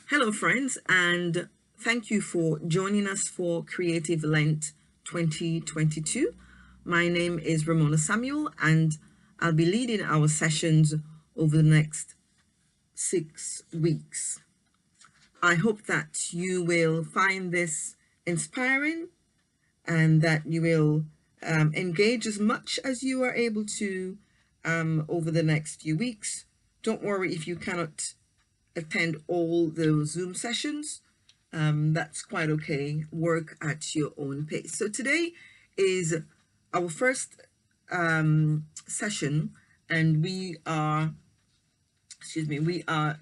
Hello, friends, and thank you for joining us for Creative Lent 2022. My name is Ramona Samuel, and I'll be leading our sessions over the next 6 weeks. I hope that you will find this inspiring and that you will engage as much as you are able to over the next few weeks. Don't worry if you cannot attend all the Zoom sessions. That's quite okay. Work at your own pace. So today is our first session, and we are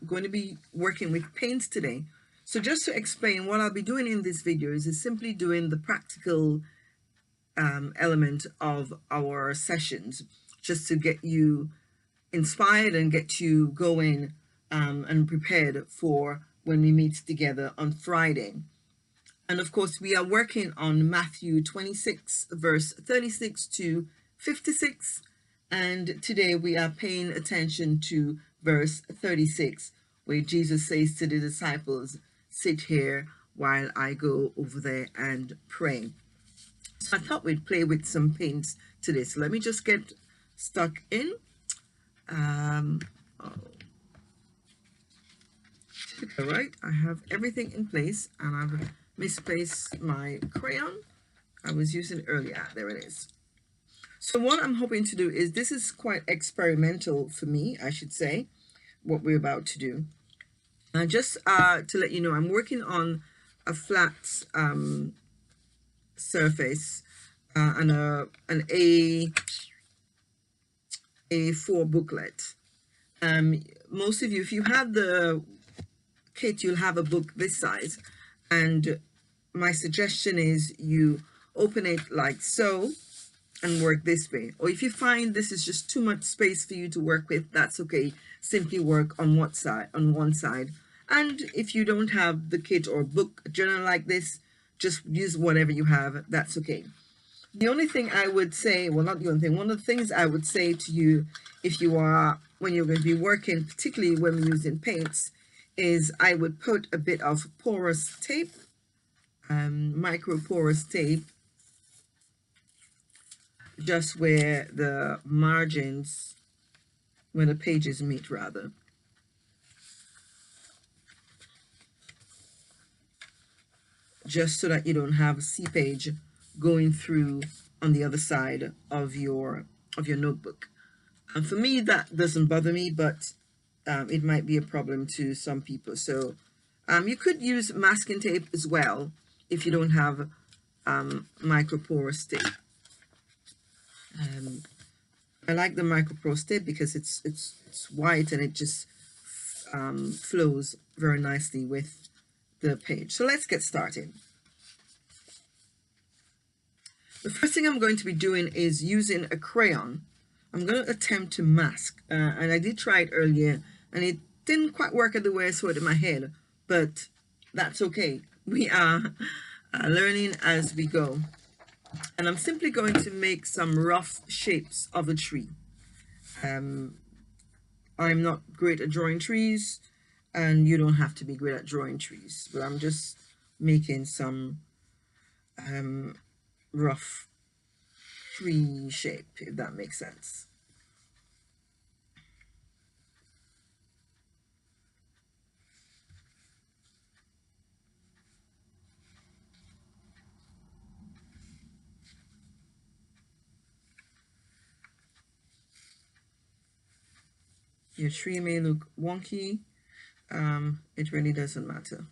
going to be working with paints today. So just to explain, what I'll be doing in this video is simply doing the practical element of our sessions, just to get you inspired and get you going and prepared for when we meet together on Friday. And of course, we are working on Matthew 26, verse 36 to 56. And today we are paying attention to verse 36, where Jesus says to the disciples, "Sit here while I go over there and pray." So I thought we'd play with some paints today. So let me just get stuck in. All right, I have everything in place, and I've misplaced my crayon I was using earlier. There it is. So what I'm hoping to do is, this is quite experimental for me, I should say, what we're about to do. And just to let you know, I'm working on a flat surface and an A4 booklet. Most of you, if you have the kit, you'll have a book this size, and my suggestion is you open it like so and work this way. Or if you find this is just too much space for you to work with, that's okay. Simply work on one side. And if you don't have the kit or book journal like this, just use whatever you have. That's okay. The only thing I would say, well, not the only thing, one of the things I would say to you, if you are, when you're going to be working, particularly when we're using paints, is I would put a bit of porous tape, micro porous tape, just where the margins, where the pages meet rather. Just so that you don't have seepage going through on the other side of your notebook. And for me, that doesn't bother me, but it might be a problem to some people. So you could use masking tape as well if you don't have microporous tape. I like the microporous tape because it's white and it just flows very nicely with the page. So let's get started. The first thing I'm going to be doing is using a crayon. I'm going to attempt to mask, and I did try it earlier, and it didn't quite work the way I saw it in my head, but that's okay. We are learning as we go. And I'm simply going to make some rough shapes of a tree. I'm not great at drawing trees, and you don't have to be great at drawing trees, but I'm just making some rough tree shape, if that makes sense. Your tree may look wonky. It really doesn't matter.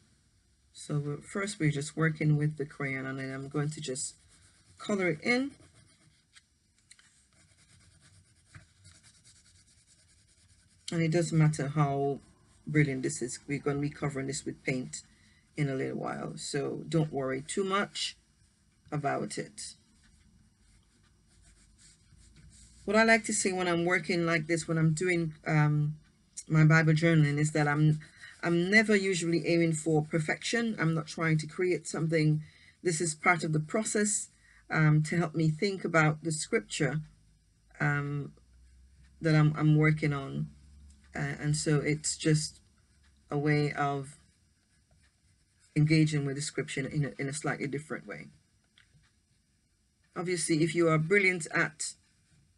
So first we're just working with the crayon, and then I'm going to just color it in. And it doesn't matter how brilliant this is. We're going to be covering this with paint in a little while, so don't worry too much about it. What I like to say when I'm working like this, when I'm doing my Bible journaling, is that I'm never usually aiming for perfection. I'm not trying to create something. This is part of the process to help me think about the scripture that I'm working on, and so it's just a way of engaging with description in a slightly different way. Obviously, if you are brilliant at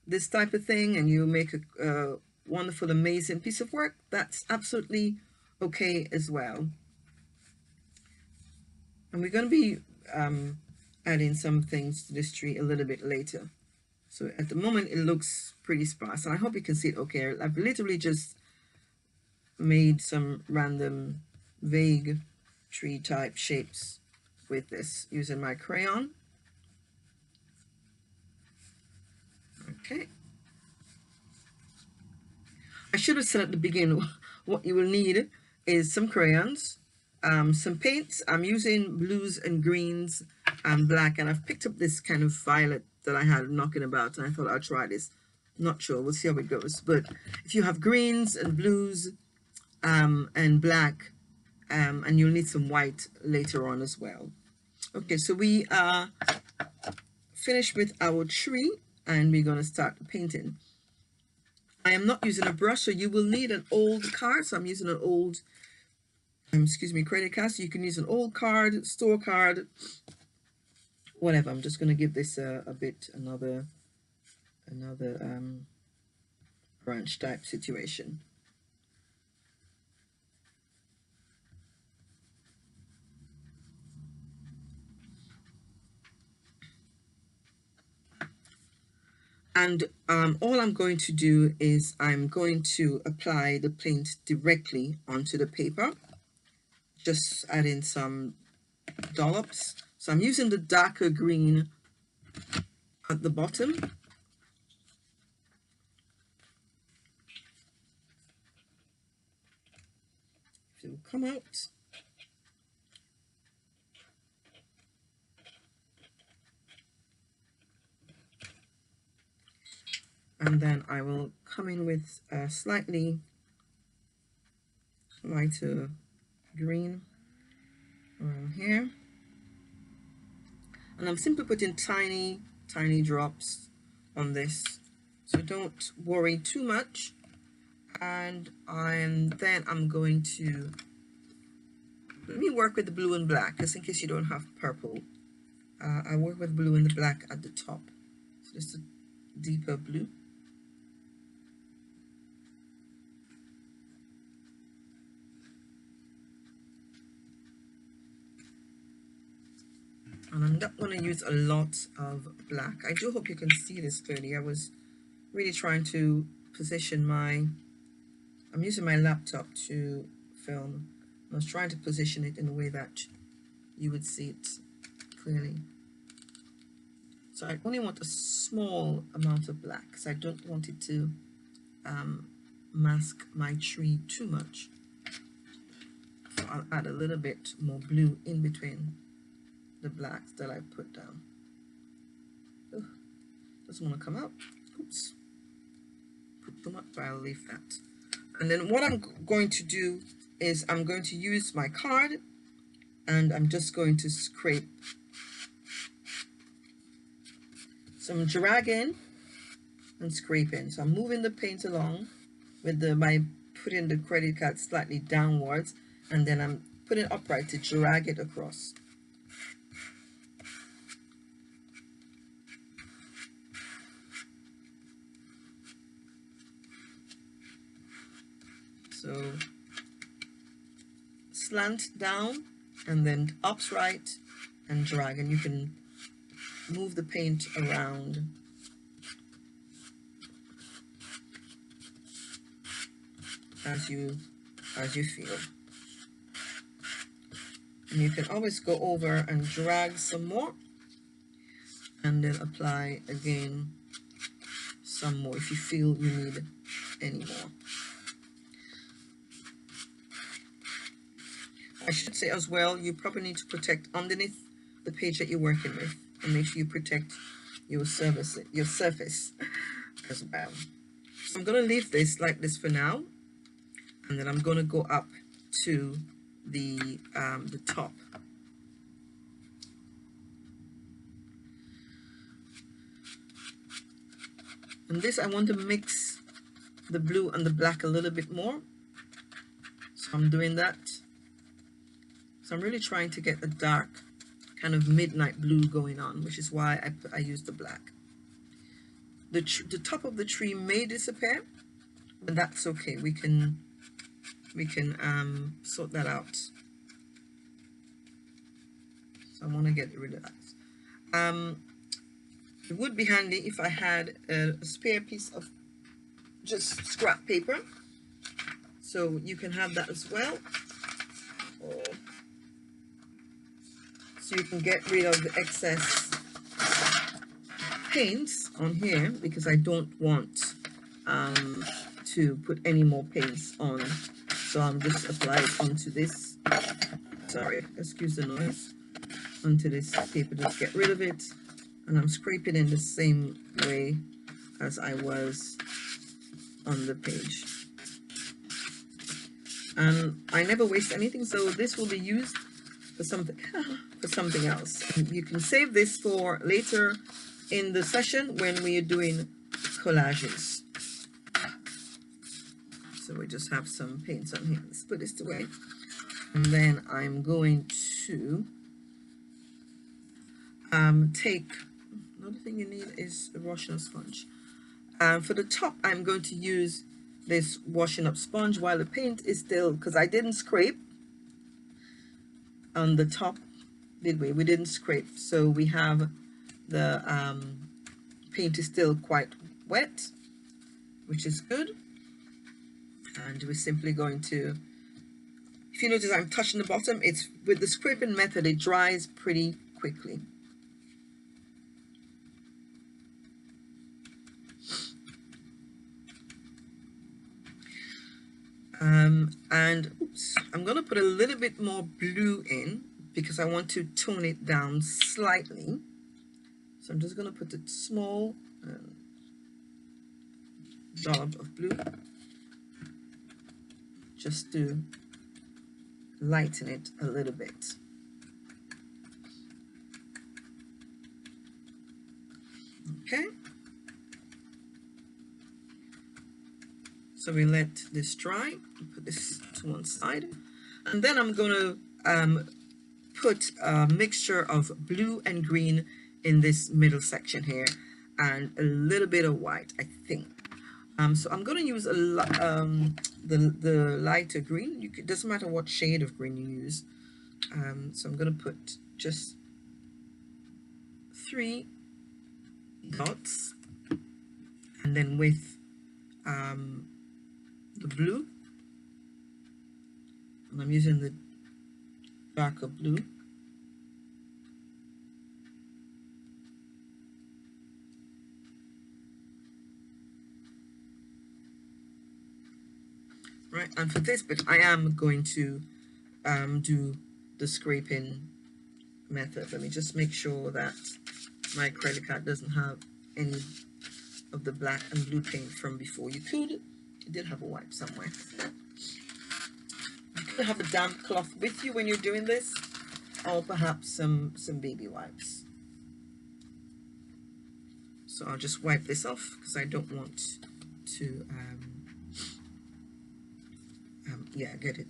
this type of thing and you make a wonderful, amazing piece of work, that's absolutely okay as well. And we're going to be adding some things to this tree a little bit later. So at the moment it looks pretty sparse, and I hope you can see it okay. I've literally just made some random vague tree type shapes with this using my crayon. Okay. I should have said at the beginning what you will need is some crayons, some paints. I'm using blues and greens and black, and I've picked up this kind of violet that I had knocking about, and I thought I'll try this. Not sure, we'll see how it goes. But if you have greens and blues and black, and you'll need some white later on as well. Okay, so we are finished with our tree, and we're going to start painting. I am not using a brush, so you will need an old card. So I'm using an old, credit card. So you can use an old card, store card, whatever. I'm just going to give this a bit another branch type situation. And all I'm going to do is I'm going to apply the paint directly onto the paper, just adding some dollops. So I'm using the darker green at the bottom. It will come out. And then I will come in with a slightly lighter green around here. And I'm simply putting tiny drops on this. So don't worry too much. And then I'm going to, let me work with the blue and black, just in case you don't have purple. I work with blue and the black at the top. So just a deeper blue. And I'm not going to use a lot of black. I do hope you can see this clearly. I was really trying to position I'm using my laptop to film. I was trying to position it in a way that you would see it clearly. So I only want a small amount of black because I don't want it to mask my tree too much. So I'll add a little bit more blue in between the blacks that I put down. Ugh, doesn't want to come out. Oops. Put too much, but I'll leave that. And then what I'm going to do is I'm going to use my card, and I'm just going to scrape some dragging and scraping. So I'm moving the paint along with by putting the credit card slightly downwards, and then I'm putting it upright to drag it across. So slant down and then upright and drag, and you can move the paint around. As you feel. And you can always go over and drag some more, and then apply again some more if you feel you need any more. I should say as well, you probably need to protect underneath the page that you're working with, and make sure you protect your surface as well. So I'm going to leave this like this for now, and then I'm going to go up to the top. And this, I want to mix the blue and the black a little bit more, so I'm doing that. So I'm really trying to get a dark kind of midnight blue going on, which is why I used the black. The top of the tree may disappear, but that's okay. We can sort that out. So I want to get rid of that. It would be handy if I had a spare piece of just scrap paper, so you can have that as well, so you can get rid of the excess paints on here, because I don't want to put any more paints on. So I'm just applying onto this, sorry, excuse the noise, onto this paper, just get rid of it. And I'm scraping in the same way as I was on the page. And I never waste anything, so this will be used for something else. And you can save this for later in the session when we are doing collages. So we just have some paints on here. Let's put this away. And then I'm going to take, another thing you need is a washing up sponge. For the top, I'm going to use this washing up sponge while the paint is still, because I didn't scrape on the top, did we? We didn't scrape, so we have the paint is still quite wet, which is good. And we're simply going to, if you notice I'm touching the bottom, it's with the scraping method, it dries pretty quickly. And oops, I'm going to put a little bit more blue in because I want to tone it down slightly. So I'm just going to put a small dollop of blue just to lighten it a little bit. Okay. So we let this dry, put this to one side, and then I'm going to put a mixture of blue and green in this middle section here, and a little bit of white, I think. So I'm going to use the lighter green. It doesn't matter what shade of green you use. So I'm going to put just 3 dots, and then with the blue, and I'm using the darker blue. Right, and for this bit I am going to do the scraping method. Let me just make sure that my acrylic art doesn't have any of the black and blue paint from before. You did have a wipe somewhere. You could have a damp cloth with you when you're doing this, or perhaps some baby wipes. So I'll just wipe this off because I don't want to yeah, get it.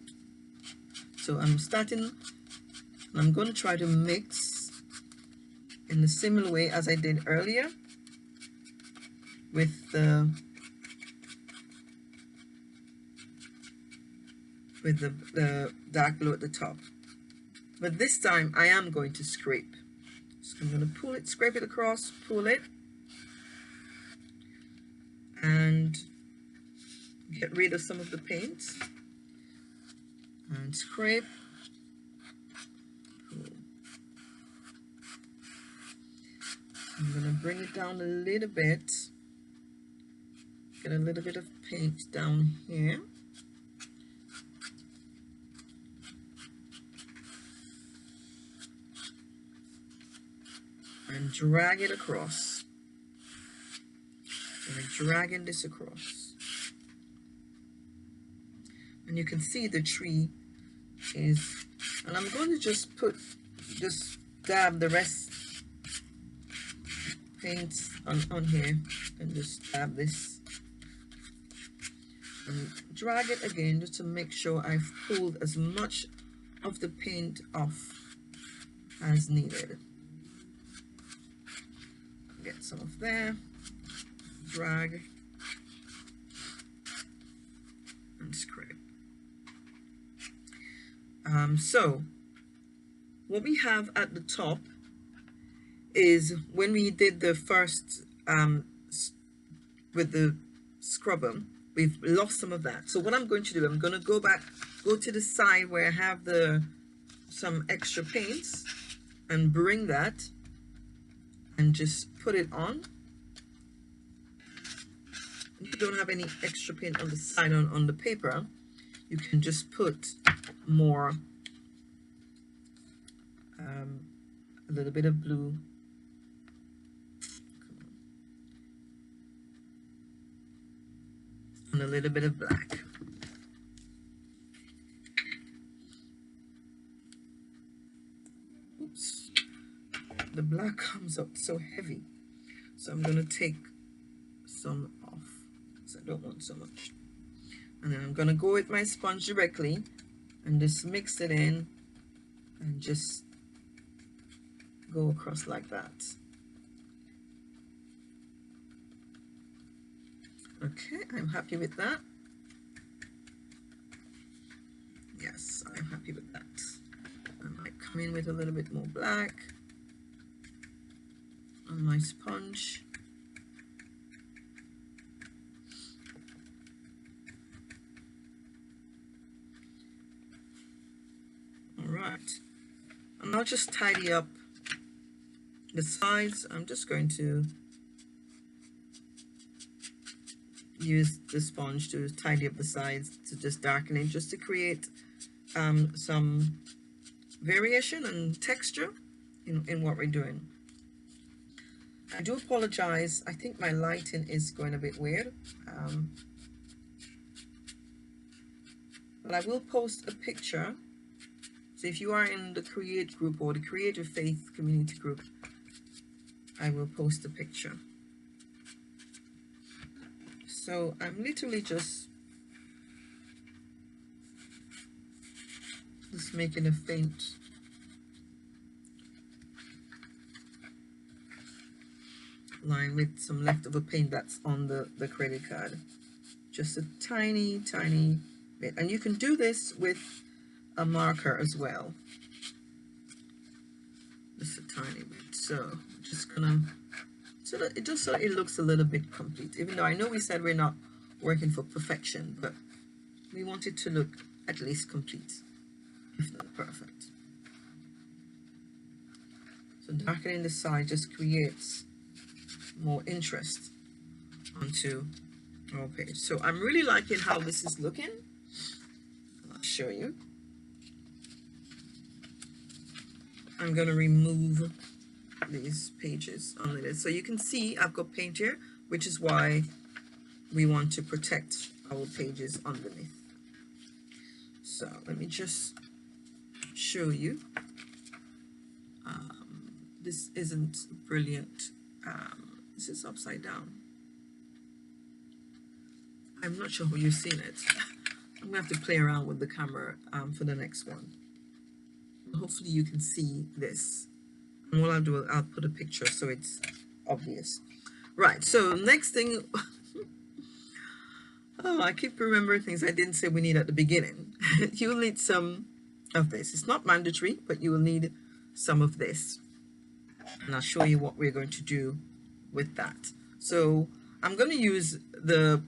So I'm starting, and I'm going to try to mix in a similar way as I did earlier with the dark blue at the top. But this time I am going to scrape. So I'm going to pull it, scrape it across, pull it, and get rid of some of the paint. And scrape, pull. I'm going to bring it down a little bit, get a little bit of paint down here. And drag it across. And I'm dragging this across. And you can see the tree is, and I'm going to just dab the rest paint on here, and just dab this and drag it again just to make sure I've pulled as much of the paint off as needed. Get some of there, drag, and scrape. So what we have at the top is when we did the first with the scrubber, we've lost some of that. So what I'm going to do, I'm going to go back, go to the side where I have some extra paints, and bring that and just put it on. If you don't have any extra paint on the side on the paper, you can just put more, a little bit of blue, and a little bit of black. Oops, the black comes up so heavy, so I'm going to take some off because I don't want so much. And then I'm going to go with my sponge directly and just mix it in and just go across like that. Okay, I'm happy with that. Yes, I'm happy with that. I might come in with a little bit more black on my sponge. All right, and I'll just tidy up the sides. I'm just going to use the sponge to tidy up the sides, to just darken it, just to create some variation and texture in what we're doing. I do apologize, I think my lighting is going a bit weird, but I will post a picture. So if you are in the Create group or the Creative Faith community group, I will post a picture. So I'm literally just making a faint line with some leftover paint that's on the credit card. Just a tiny bit, and you can do this with a marker as well, just a tiny bit. So I'm just gonna, so that it looks a little bit complete, even though I know we said we're not working for perfection, but we want it to look at least complete, if not perfect. So darkening the side just creates more interest onto our page. So I'm really liking how this is looking. I'll show you. I'm going to remove these pages on it. So you can see I've got paint here, which is why we want to protect our pages underneath. So let me just show you. This isn't brilliant. This is upside down. I'm not sure how you've seen it. I'm gonna have to play around with the camera for the next one. Hopefully you can see this. And what I'll do, I'll put a picture so it's obvious. Right, so next thing, oh, I keep remembering things I didn't say we need at the beginning. You will need some of this. It's not mandatory, but you will need some of this. And I'll show you what we're going to do with that. So I'm going to use the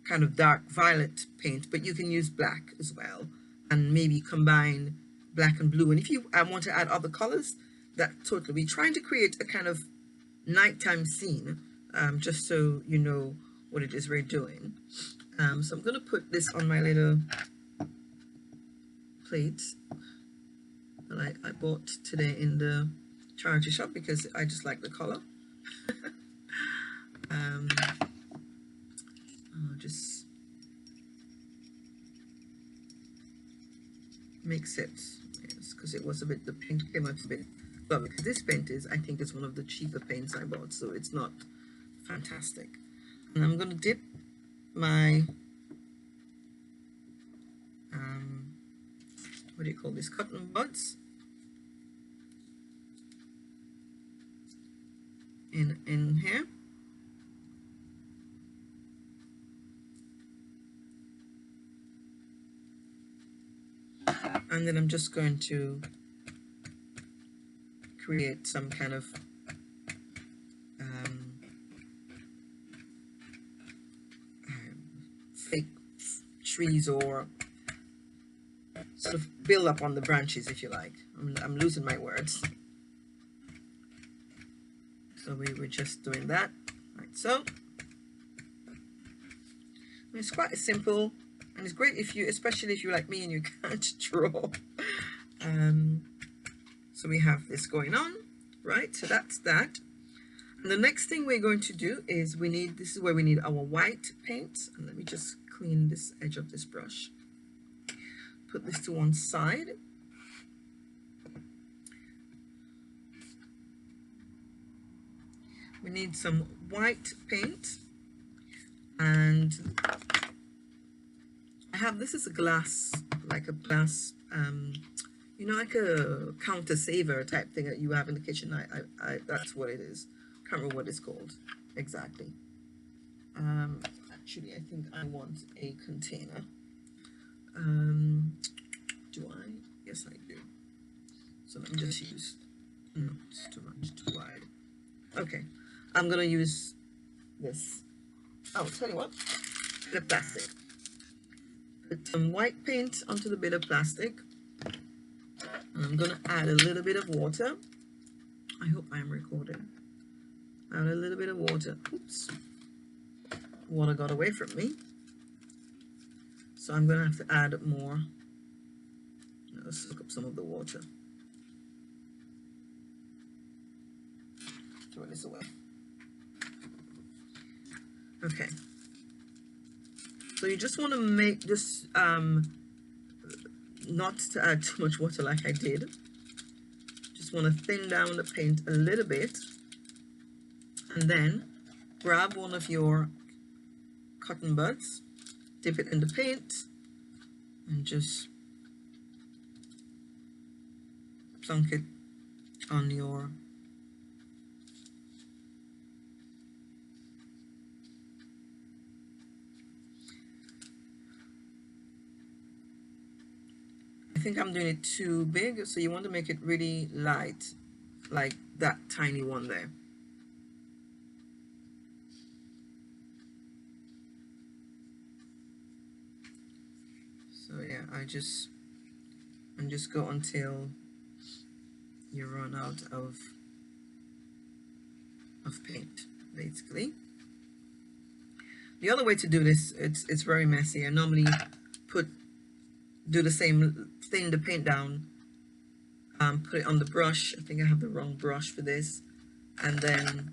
kind of dark violet paint, but you can use black as well, and maybe combine black and blue. And if you want to add other colors, that totally. We're trying to create a kind of nighttime scene, just so you know what it is we're doing. So I'm going to put this on my little plate that I bought today in the charity shop because I just like the color. I'll just mix it, yes, because it was a bit, the paint came out a bit, but because this paint is, I think it's one of the cheaper paints I bought, so it's not fantastic. And I'm going to dip my what do you call this, cotton buds in here. And then I'm just going to create some kind of fake trees, or sort of build up on the branches, if you like. I'm losing my words. So we were just doing that, like so. It's quite simple, and it's great if you, especially if you're like me and you can't draw. So we have this going on, right? So that's that. And the next thing we're going to do is this is where we need our white paint. And let me just clean this edge of this brush. Put this to one side. We need some white paint, and I have, this is a glass, like a glass, you know, like a counter saver type thing that you have in the kitchen. That's what it is. Can't remember what it's called exactly. Actually, I think I want a container. Do I? Yes, I do. So let me just use, no, it's too much, too wide. Okay, I'm gonna use this. Oh, tell you what, the plastic. Put some white paint onto the bit of plastic, and I'm gonna add a little bit of water. I hope I'm recording. Add a little bit of water. Oops, water got away from me. So I'm gonna have to add more. Let's soak up some of the water. Throw this away. Okay. So you just want to make this, not to add too much water like I did. Just want to thin down the paint a little bit. And then grab one of your cotton buds, dip it in the paint, and just plunk it on your I think I'm doing it too big, so you want to make it really light, like that tiny one there. So yeah, and just go until you run out of paint, basically. The other way to do this, it's very messy. I normally do the same thing, the paint down, put it on the brush. I think I have the wrong brush for this, and then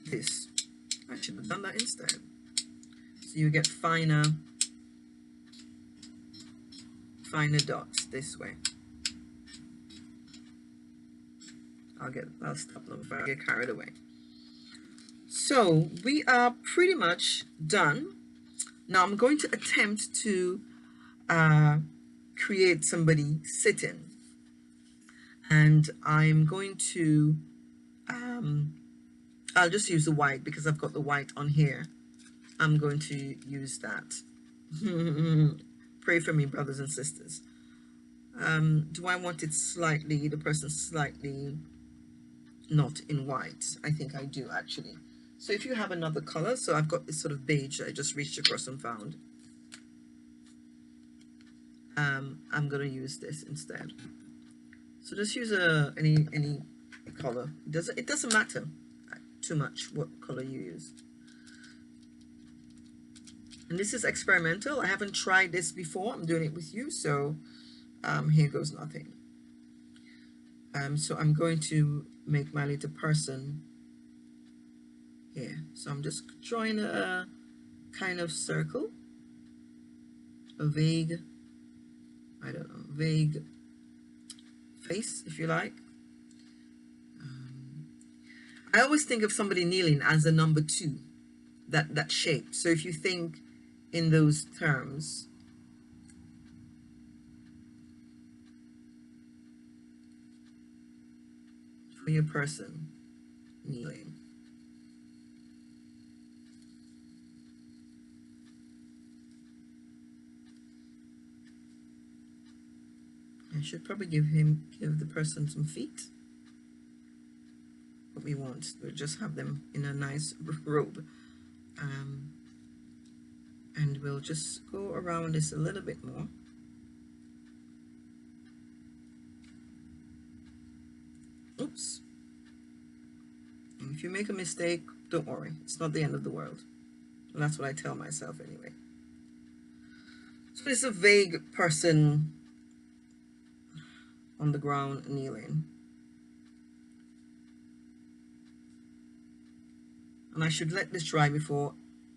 this. I should have done that instead. So you get finer dots this way. I'll stop them before I get carried away. So we are pretty much done. Now I'm going to attempt to create somebody sitting, and I'm going to I'll just use the white because I've got the white on here. I'm going to use that. Pray for me, brothers and sisters. Do I want it slightly, the person slightly not in white? I think I do, actually. So if you have another color, so I've got this sort of beige that I just reached across and found. I'm gonna use this instead. So just use any color. It doesn't matter too much what color you use. And this is experimental. I haven't tried this before. I'm doing it with you, so here goes nothing. So I'm going to make my little person here. So I'm just drawing a kind of circle, a vague, I don't know, vague face, if you like. I always think of somebody kneeling as a number 2, that shape. So if you think in those terms, for your person kneeling. I should probably give the person some feet, but we won't. We'll just have them in a nice robe. And we'll just go around this a little bit more. Oops. And if you make a mistake, don't worry. It's not the end of the world. And that's what I tell myself anyway. So it's a vague person on the ground kneeling. And I should let this dry before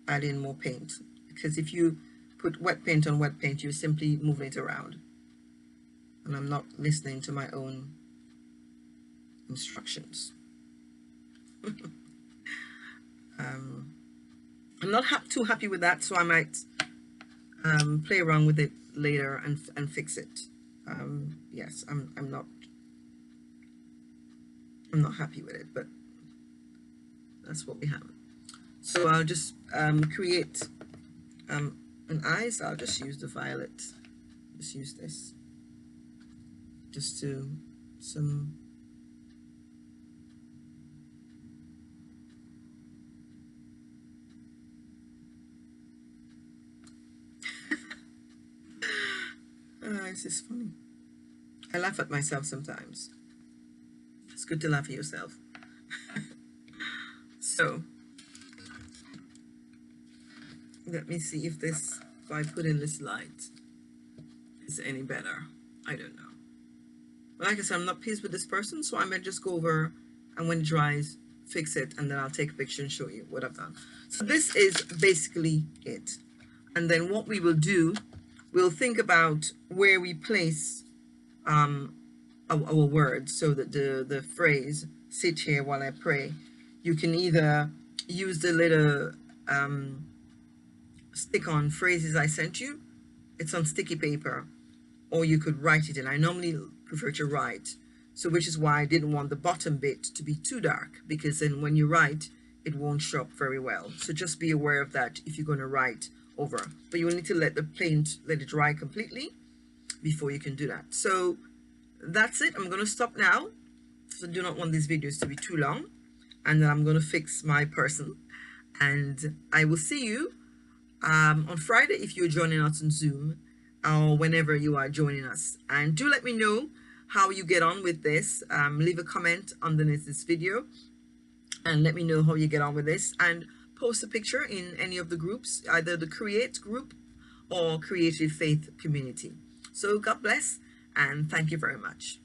adding more paint, because if you put wet paint on wet paint, you're simply moving it around. And I'm not listening to my own instructions. I'm not too happy with that, so I might play around with it later and fix it. Yes, I'm not happy with it, but that's what we have. So I'll just create an eyes. I'll just use the violet. Just use this. Just to some. This is funny. I laugh at myself sometimes. It's good to laugh at yourself. So let me see if I put in this light is any better. I don't know. But like I said, I'm not pleased with this person, so I might just go over and when it dries, fix it, and then I'll take a picture and show you what I've done. So this is basically it. And then what we will do, we'll think about where we place our words, so that the phrase "sit here while I pray," you can either use the little stick-on phrases I sent you. It's on sticky paper, or you could write it in. I normally prefer to write, so which is why I didn't want the bottom bit to be too dark, because then when you write, it won't show up very well. So just be aware of that if you're going to write over. But you will need to let it dry completely before you can do that. So that's it. I'm going to stop now. So I do not want these videos to be too long. And then I'm going to fix my person. And I will see you on Friday if you're joining us on Zoom, or whenever you are joining us. And do let me know how you get on with this. Leave a comment underneath this video and let me know how you get on with this, and post a picture in any of the groups, either the Create group or Creative Faith Community. So God bless and thank you very much.